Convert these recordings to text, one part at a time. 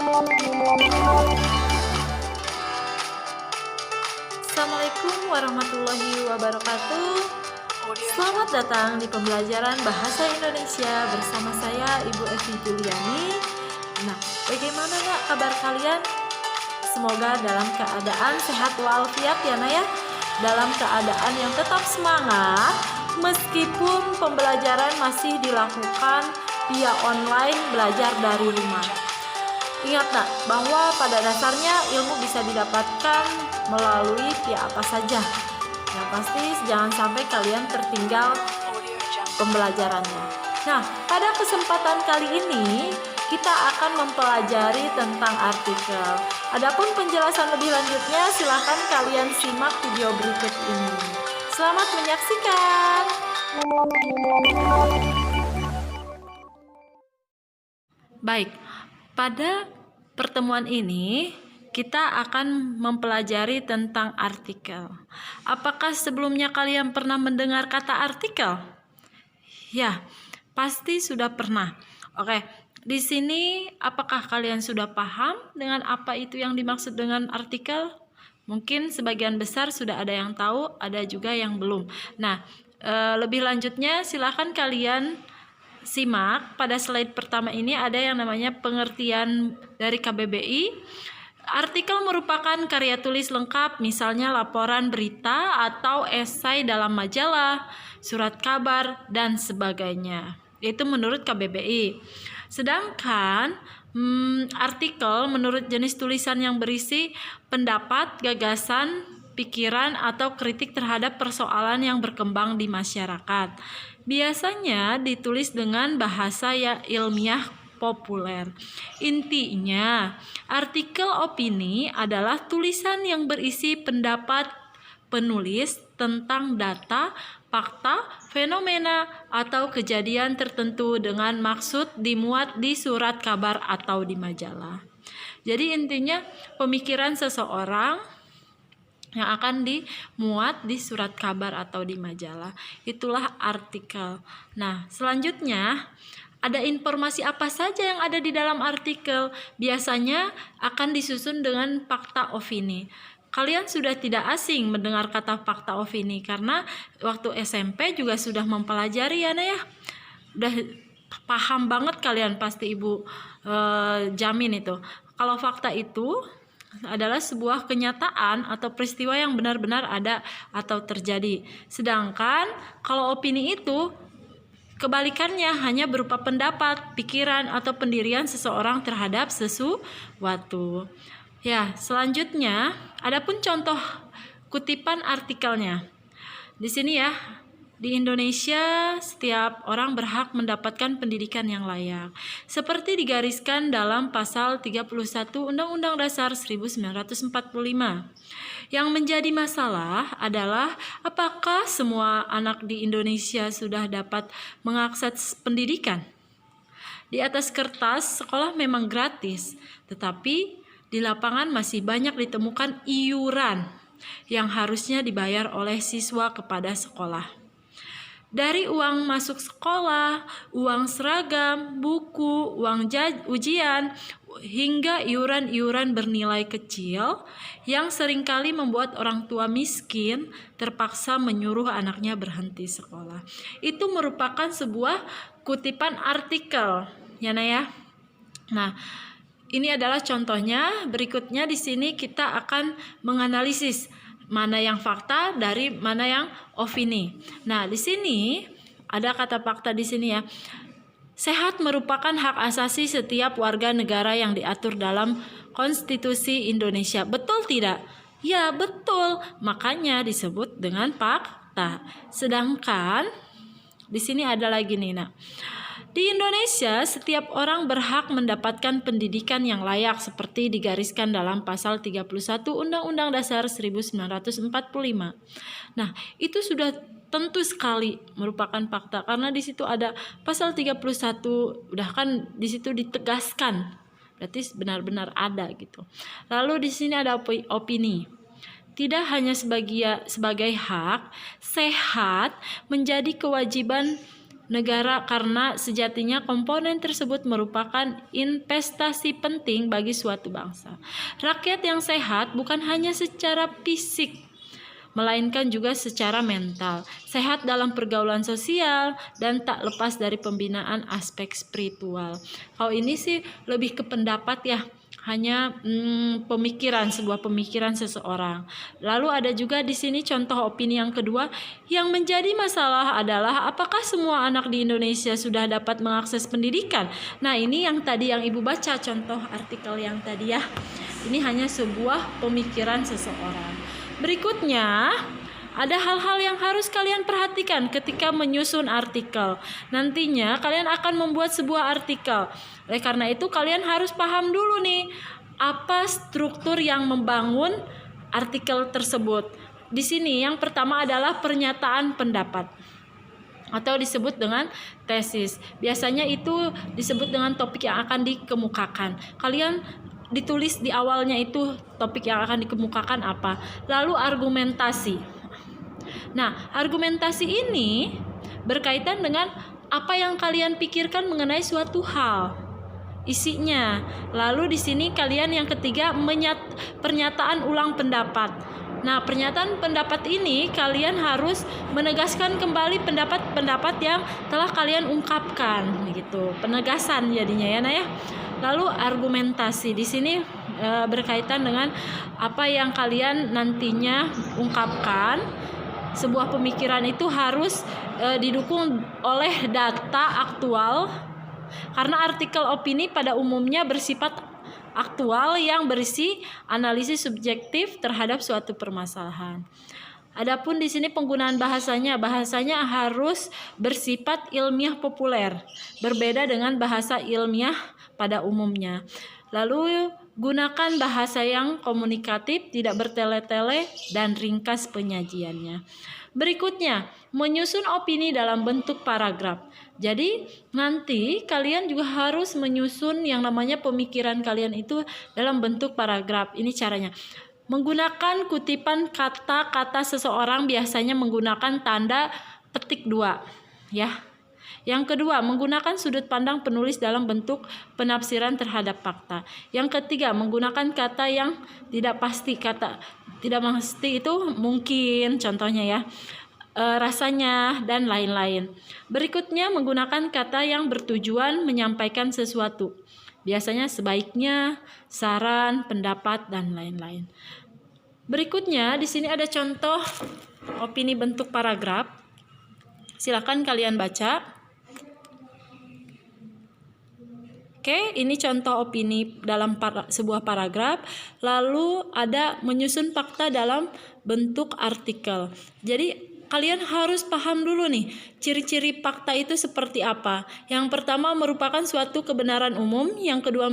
Assalamualaikum warahmatullahi wabarakatuh. Selamat datang di pembelajaran Bahasa Indonesia bersama saya Ibu Evi Juliani. Nah, bagaimana nak kabar kalian? Semoga dalam keadaan sehat walafiat ya nak ya. Dalam keadaan yang tetap semangat meskipun pembelajaran masih dilakukan via online belajar dari rumah. Ingat nak, bahwa pada dasarnya ilmu bisa didapatkan melalui via apa saja. Yang pasti jangan sampai kalian tertinggal pembelajarannya. Nah, pada kesempatan kali ini kita akan mempelajari tentang artikel. Adapun penjelasan lebih lanjutnya silahkan kalian simak video berikut ini. Selamat menyaksikan. Baik, pada pertemuan ini kita akan mempelajari tentang artikel. Apakah sebelumnya kalian pernah mendengar kata artikel? Ya, pasti sudah pernah. Oke, di sini apakah kalian sudah paham dengan apa itu yang dimaksud dengan artikel? Mungkin sebagian besar sudah ada yang tahu, ada juga yang belum. Nah, lebih lanjutnya silahkan kalian simak. Pada slide pertama ini ada yang namanya pengertian dari KBBI. Artikel merupakan karya tulis lengkap, misalnya laporan berita atau esai dalam majalah, surat kabar, dan sebagainya. Itu menurut KBBI. Sedangkan artikel menurut jenis tulisan yang berisi pendapat, gagasan, pikiran, atau kritik terhadap persoalan yang berkembang di masyarakat. Biasanya ditulis dengan bahasa yang ilmiah populer. Intinya, artikel opini adalah tulisan yang berisi pendapat penulis tentang data, fakta, fenomena, atau kejadian tertentu dengan maksud dimuat di surat kabar atau di majalah. Jadi intinya pemikiran seseorang yang akan dimuat di surat kabar atau di majalah. Itulah artikel. Nah, selanjutnya ada informasi apa saja yang ada di dalam artikel. Biasanya akan disusun dengan fakta opini. Kalian sudah tidak asing mendengar kata fakta opini karena waktu SMP juga sudah mempelajari ya, Naya. Udah paham banget kalian pasti Ibu jamin itu. Kalau fakta itu adalah sebuah kenyataan atau peristiwa yang benar-benar ada atau terjadi. Sedangkan kalau opini itu kebalikannya hanya berupa pendapat, pikiran, atau pendirian seseorang terhadap sesuatu. Ya, selanjutnya adapun contoh kutipan artikelnya. Di sini ya, di Indonesia setiap orang berhak mendapatkan pendidikan yang layak. Seperti digariskan dalam pasal 31 Undang-Undang Dasar 1945. Yang menjadi masalah adalah apakah semua anak di Indonesia sudah dapat mengakses pendidikan? Di atas kertas sekolah memang gratis, tetapi di lapangan masih banyak ditemukan iuran yang harusnya dibayar oleh siswa kepada sekolah. Dari uang masuk sekolah, uang seragam, buku, uang ujian, hingga iuran-iuran bernilai kecil yang seringkali membuat orang tua miskin terpaksa menyuruh anaknya berhenti sekolah. Itu merupakan sebuah kutipan artikel, ya Naya. Nah, ini adalah contohnya. Berikutnya di sini kita akan menganalisis mana yang fakta dari mana yang opini. Nah, di sini ada kata fakta di sini ya. Sehat merupakan hak asasi setiap warga negara yang diatur dalam Konstitusi Indonesia. Betul tidak? Ya, betul. Makanya disebut dengan fakta. Sedangkan di sini ada lagi nih, nah. Di Indonesia, setiap orang berhak mendapatkan pendidikan yang layak seperti digariskan dalam pasal 31 Undang-Undang Dasar 1945. Nah, itu sudah tentu sekali merupakan fakta karena di situ ada pasal 31, udah kan di situ ditegaskan. Berarti benar-benar ada gitu. Lalu di sini ada opini. Tidak hanya sebagai hak, sehat menjadi kewajiban negara karena sejatinya komponen tersebut merupakan investasi penting bagi suatu bangsa. Rakyat yang sehat bukan hanya secara fisik, melainkan juga secara mental, sehat dalam pergaulan sosial, dan tak lepas dari pembinaan aspek spiritual. Kalau ini sih lebih ke pendapat ya, hanya sebuah pemikiran seseorang. Lalu ada juga di sini contoh opini yang kedua, yang menjadi masalah adalah apakah semua anak di Indonesia sudah dapat mengakses pendidikan. Nah, ini yang tadi yang Ibu baca contoh artikel yang tadi ya. Ini hanya sebuah pemikiran seseorang. Berikutnya, ada hal-hal yang harus kalian perhatikan ketika menyusun artikel. Nantinya kalian akan membuat sebuah artikel. Oleh karena itu kalian harus paham dulu nih, apa struktur yang membangun artikel tersebut. Di sini yang pertama adalah pernyataan pendapat atau disebut dengan tesis. Biasanya itu disebut dengan topik yang akan dikemukakan. Kalian ditulis di awalnya itu topik yang akan dikemukakan apa. Lalu argumentasi. Nah, argumentasi ini berkaitan dengan apa yang kalian pikirkan mengenai suatu hal, isinya. Lalu di sini kalian yang ketiga pernyataan ulang pendapat. Nah, pernyataan pendapat ini kalian harus menegaskan kembali pendapat-pendapat yang telah kalian ungkapkan, gitu. Penegasan jadinya ya, Nah ya. Lalu argumentasi di sini berkaitan dengan apa yang kalian nantinya ungkapkan. Sebuah pemikiran itu harus didukung oleh data aktual, karena artikel opini pada umumnya bersifat aktual yang berisi analisis subjektif terhadap suatu permasalahan. Adapun di sini penggunaan bahasanya harus bersifat ilmiah populer, berbeda dengan bahasa ilmiah pada umumnya. Lalu gunakan bahasa yang komunikatif, tidak bertele-tele, dan ringkas penyajiannya. Berikutnya, menyusun opini dalam bentuk paragraf. Jadi nanti kalian juga harus menyusun yang namanya pemikiran kalian itu dalam bentuk paragraf. Ini caranya. Menggunakan kutipan kata-kata seseorang, biasanya menggunakan tanda petik 2, ya. Yang kedua, menggunakan sudut pandang penulis dalam bentuk penafsiran terhadap fakta. Yang ketiga, menggunakan kata yang tidak pasti. Kata tidak pasti itu mungkin, contohnya ya, rasanya, dan lain-lain. Berikutnya, menggunakan kata yang bertujuan menyampaikan sesuatu. Biasanya sebaiknya, saran, pendapat, dan lain-lain. Berikutnya, di sini ada contoh opini bentuk paragraf. Silakan kalian baca. Oke, ini contoh opini dalam sebuah paragraf. Lalu ada menyusun fakta dalam bentuk artikel. Jadi kalian harus paham dulu nih, ciri-ciri fakta itu seperti apa. Yang pertama merupakan suatu kebenaran umum. Yang kedua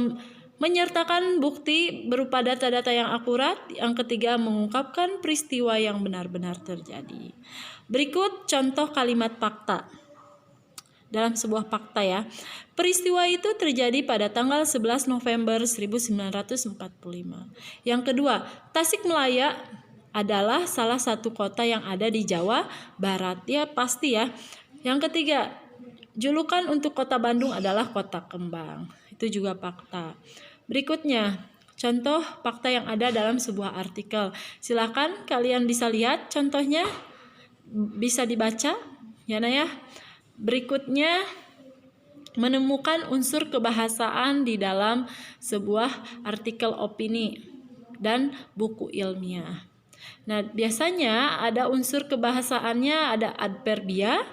menyertakan bukti berupa data-data yang akurat. Yang ketiga mengungkapkan peristiwa yang benar-benar terjadi. Berikut contoh kalimat fakta. Dalam sebuah fakta ya. Peristiwa itu terjadi pada tanggal 11 November 1945. Yang kedua, Tasikmalaya adalah salah satu kota yang ada di Jawa Barat. Ya pasti ya. Yang ketiga, julukan untuk kota Bandung adalah Kota Kembang. Itu juga fakta. Berikutnya, contoh fakta yang ada dalam sebuah artikel. Silakan kalian bisa lihat contohnya, bisa dibaca ya Nah ya. Berikutnya, menemukan unsur kebahasaan di dalam sebuah artikel opini dan buku ilmiah. Nah, biasanya ada unsur kebahasaannya, ada adverbia,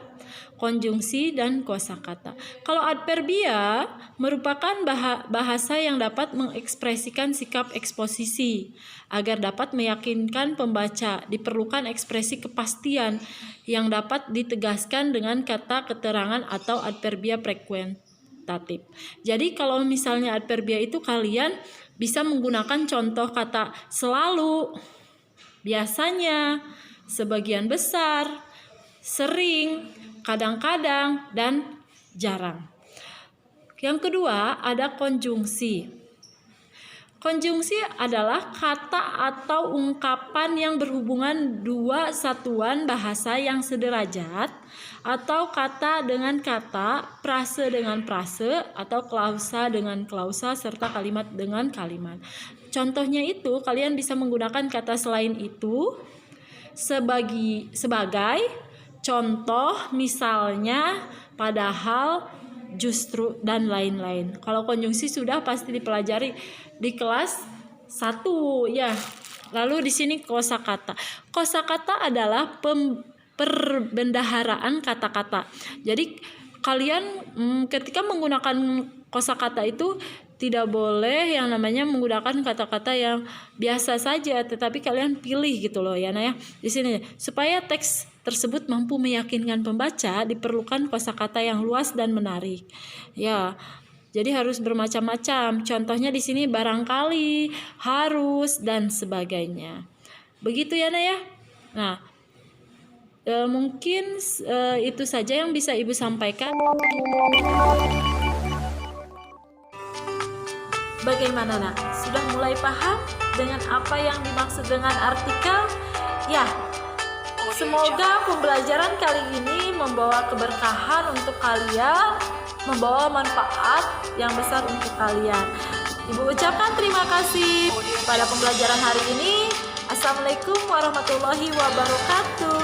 konjungsi, dan kosakata. Kalau adverbia merupakan bahasa yang dapat mengekspresikan sikap eksposisi. Agar dapat meyakinkan pembaca, diperlukan ekspresi kepastian yang dapat ditegaskan dengan kata keterangan atau adverbia frekuentatif. Jadi kalau misalnya adverbia itu kalian bisa menggunakan contoh kata selalu, biasanya, sebagian besar, sering, kadang-kadang, dan jarang. Yang kedua ada konjungsi. Konjungsi adalah kata atau ungkapan yang berhubungan dua satuan bahasa yang sederajat, atau kata dengan kata, frase dengan frase, atau klausa dengan klausa, serta kalimat dengan kalimat. Contohnya itu, kalian bisa menggunakan kata selain itu sebagai contoh, misalnya, padahal, justru, dan lain-lain. Kalau konjungsi sudah pasti dipelajari di kelas 1 ya. Lalu di sini kosakata. Kosakata adalah perbendaharaan kata-kata. Jadi kalian ketika menggunakan kosakata itu tidak boleh yang namanya menggunakan kata-kata yang biasa saja, tetapi kalian pilih gitu loh ya Nah ya. Di sini supaya teks tersebut mampu meyakinkan pembaca diperlukan kosakata yang luas dan menarik. Ya. Jadi harus bermacam-macam. Contohnya di sini barangkali, harus, dan sebagainya. Begitu ya Nah ya. Nah, mungkin itu saja yang bisa Ibu sampaikan. Bagaimana Nak? Sudah mulai paham dengan apa yang dimaksud dengan artikel? Ya, semoga pembelajaran kali ini membawa keberkahan untuk kalian, membawa manfaat yang besar untuk kalian. Ibu ucapkan terima kasih pada pembelajaran hari ini. Assalamualaikum warahmatullahi wabarakatuh.